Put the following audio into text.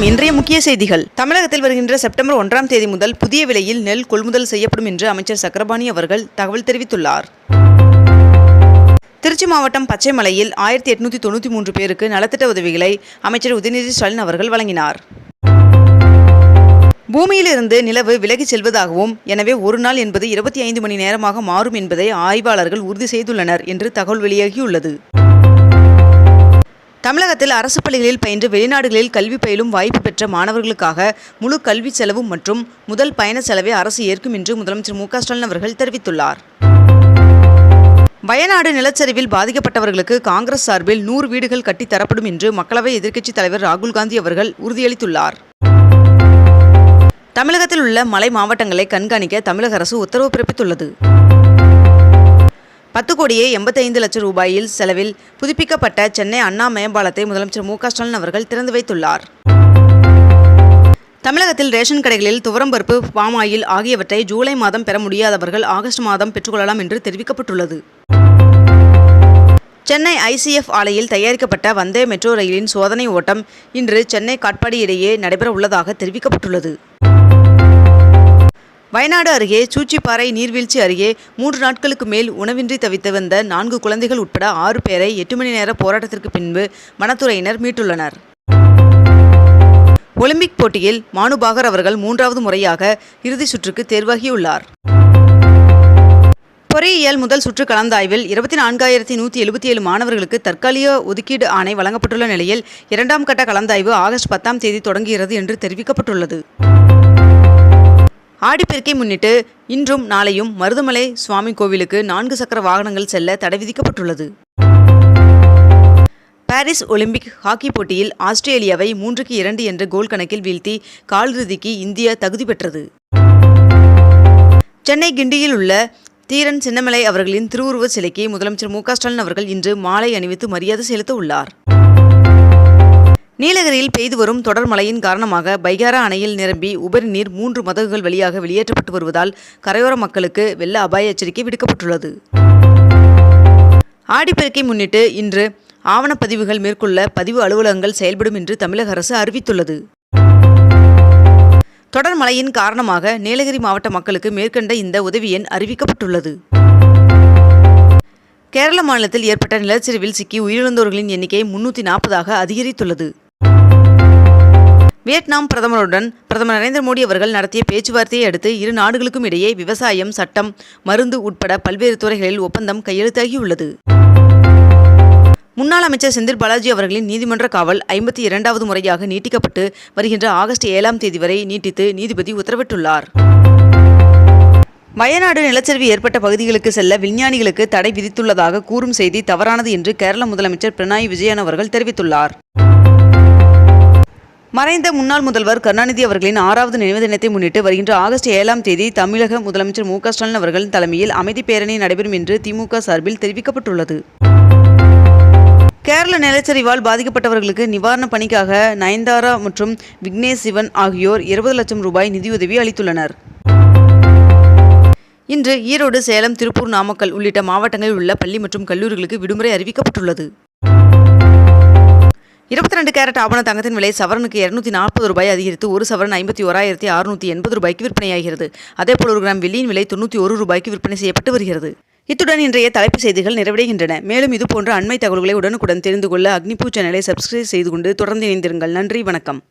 இன்றைய முக்கிய செய்திகள். தமிழகத்தில் வருகின்ற செப்டம்பர் 1ஆம் தேதி முதல் புதிய விலையில் நெல் கொள்முதல் செய்யப்படும் என்று அமைச்சர் சக்கரபாணி அவர்கள் தகவல் தெரிவித்துள்ளார். திருச்சி மாவட்டம் பச்சைமலையில் 1893 பேருக்கு நலத்திட்ட உதவிகளை அமைச்சர் உதயநிதி ஸ்டாலின் அவர்கள் வழங்கினார். பூமியிலிருந்து நிலவு விலகிச் செல்வதாகவும், எனவே ஒரு நாள் என்பது 25 மணி நேரமாக மாறும் என்பதை ஆய்வாளர்கள் உறுதி செய்துள்ளனர் என்று தகவல் வெளியாகியுள்ளது. தமிழகத்தில் அரசு பள்ளிகளில் பயின்று வெளிநாடுகளில் கல்வி பயிலும் வாய்ப்பு பெற்ற மாணவர்களுக்காக முழு கல்வி செலவு மற்றும் முதல் பயண செலவை அரசு ஏற்கும் என்று முதலமைச்சர் மு.க. ஸ்டாலின் அவர்கள் தெரிவித்துள்ளார். வயநாடு நிலச்சரிவில் பாதிக்கப்பட்டவர்களுக்கு காங்கிரஸ் சார்பில் 100 வீடுகள் கட்டித் தரப்படும் என்று மக்களவை எதிர்க்கட்சித் தலைவர் ராகுல் காந்தி அவர்கள் உறுதியளித்துள்ளார். தமிழகத்தில் உள்ள மலை மாவட்டங்களை கண்காணிக்க தமிழக அரசு உத்தரவு பிறப்பித்துள்ளது. 10,85,00,000 ரூபாயில் செலவில் புதுப்பிக்கப்பட்ட சென்னை அண்ணா மேம்பாலத்தை முதலமைச்சர் மு.க. ஸ்டாலின் அவர்கள் திறந்து வைத்துள்ளார். தமிழகத்தில் ரேஷன் கடைகளில் துவரம்பருப்பு, பாம் ஆயில் ஆகியவற்றை ஜூலை மாதம் பெற முடியாதவர்கள் ஆகஸ்ட் மாதம் பெற்றுக்கொள்ளலாம் என்று தெரிவிக்கப்பட்டுள்ளது. சென்னை ICF ஆலையில் தயாரிக்கப்பட்ட வந்தே மெட்ரோ ரயிலின் சோதனை ஓட்டம் இன்று சென்னை காட்பாடி இடையே நடைபெற உள்ளதாக தெரிவிக்கப்பட்டுள்ளது. வயநாடு அருகே சூச்சிப்பாறை நீர்வீழ்ச்சி அருகே 3 நாட்களுக்கு மேல் உணவின்றி தவித்து வந்த 4 குழந்தைகள் உட்பட 6 பேரை 8 மணி நேர போராட்டத்திற்கு பின்பு வனத்துறையினர் மீட்டுள்ளனர். ஒலிம்பிக் போட்டியில் மானு பாகர் அவர்கள் 3வது முறையாக இறுதி சுற்றுக்கு தேர்வாகியுள்ளார். பொறியியல் முதல் சுற்று கலந்தாய்வில் 24,177 மாணவர்களுக்கு தற்காலிக ஒதுக்கீடு ஆணை வழங்கப்பட்டுள்ள நிலையில் 2ஆம் கட்ட கலந்தாய்வு ஆகஸ்ட் 10ஆம் தேதி தொடங்குகிறது என்று தெரிவிக்கப்பட்டுள்ளது. ஆடிப்பெருக்கை முன்னிட்டு இன்றும் நாளையும் மருதமலை சுவாமி கோவிலுக்கு 4 சக்கர வாகனங்கள் செல்ல தடை விதிக்கப்பட்டுள்ளது. பாரிஸ் ஒலிம்பிக் ஹாக்கி போட்டியில் ஆஸ்திரேலியாவை 3-2 என்ற கோல் கணக்கில் வீழ்த்தி காலிறுதிக்கு இந்தியா தகுதி பெற்றது. சென்னை கிண்டியில் உள்ள தீரன் சின்னமலை அவர்களின் திருவுருவச் சிலைக்கு முதலமைச்சர் மு.க. ஸ்டாலின் அவர்கள் இன்று மாலை அணிவித்து மரியாதை செலுத்த உள்ளார். நீலகிரியில் பெய்து வரும் தொடர் மழையின் காரணமாக பைகாரா அணையில் நிரம்பி உபரி நீர் 3 மதகுகள் வழியாக வெளியேற்றப்பட்டு வருவதால் கரையோர மக்களுக்கு வெள்ள அபாய எச்சரிக்கை விடுக்கப்பட்டுள்ளது. ஆடிப்பெருக்கை முன்னிட்டு இன்று ஆவணப்பதிவுகள் மேற்கொள்ள பதிவு அலுவலகங்கள் செயல்படும் என்று தமிழக அரசு அறிவித்துள்ளது. தொடர் மழையின் காரணமாக நீலகிரி மாவட்ட மக்களுக்கு மேற்கண்ட இந்த உதவி எண் அறிவிக்கப்பட்டுள்ளது. கேரள மாநிலத்தில் ஏற்பட்ட நிலச்சரிவில் சிக்கி உயிரிழந்தோர்களின் எண்ணிக்கை 340ஆக அதிகரித்துள்ளது. வியட்நாம் பிரதமருடன் பிரதமர் நரேந்திர மோடி அவர்கள் நடத்திய பேச்சுவார்த்தையை அடுத்து இரு நாடுகளுக்கும் இடையே விவசாயம், சட்டம், மருந்து உட்பட பல்வேறு துறைகளில் ஒப்பந்தம் கையெழுத்தாகியுள்ளது. முன்னாள் அமைச்சர் செந்தில் பாலாஜி அவர்களின் நீதிமன்ற காவல் 52வது முறையாக நீட்டிக்கப்பட்டு வருகின்ற ஆகஸ்ட் 7ஆம் தேதி வரை நீட்டித்து நீதிபதி உத்தரவிட்டுள்ளார். வயநாடு நிலச்சரிவு ஏற்பட்ட பகுதிகளுக்கு செல்ல விஞ்ஞானிகளுக்கு தடை விதித்துள்ளதாக கூறும் செய்தி தவறானது என்று கேரள முதலமைச்சர் பினராயி விஜயன் அவர்கள் தெரிவித்துள்ளார். மறைந்த முன்னாள் முதல்வர் கருணாநிதி அவர்களின் 6வது நினைவு தினத்தை முன்னிட்டு வருகின்ற ஆகஸ்ட் 7ஆம் தேதி தமிழக முதலமைச்சர் மு.க. ஸ்டாலின் அவர்கள் தலைமையில் அமைதி பேரணி நடைபெறும் என்று திமுக சார்பில் தெரிவிக்கப்பட்டுள்ளது. கேரள நிலச்சரிவால் பாதிக்கப்பட்டவர்களுக்கு நிவாரண பணிக்காக நயன்தாரா மற்றும் விக்னேஷ் சிவன் ஆகியோர் 20 லட்சம் ரூபாய் நிதியுதவி அளித்துள்ளனர். இன்று ஈரோடு, சேலம், திருப்பூர், நாமக்கல் உள்ளிட்ட மாவட்டங்களில் உள்ள பள்ளி மற்றும் கல்லூரிகளுக்கு விடுமுறை அறிவிக்கப்பட்டுள்ளது. 22 கேரட் ஆபண தங்கத்தின் விலை சவரனுக்கு 240 ரூபாய் அதிகரித்து 1 சவரன் 51,680 ரூபாய்க்கு விற்பனையாகிறது. அதேபோல் 1 கிராம் வெள்ளியின் விலை 91 ரூபாய்க்கு விற்பனை செய்யப்பட்டு வருகிறது. இத்துடன் இன்றைய தலைப்புச் செய்திகள் நிறைவடைகின்றன. மேலும் இதுபோன்ற அண்மை தகவல்களை உடனுக்குடன் தெரிந்து கொள்ள அக்னிபூ சேனலை சப்ஸ்கிரைப் செய்து கொண்டு தொடர்ந்து இணைந்திருங்கள். நன்றி, வணக்கம்.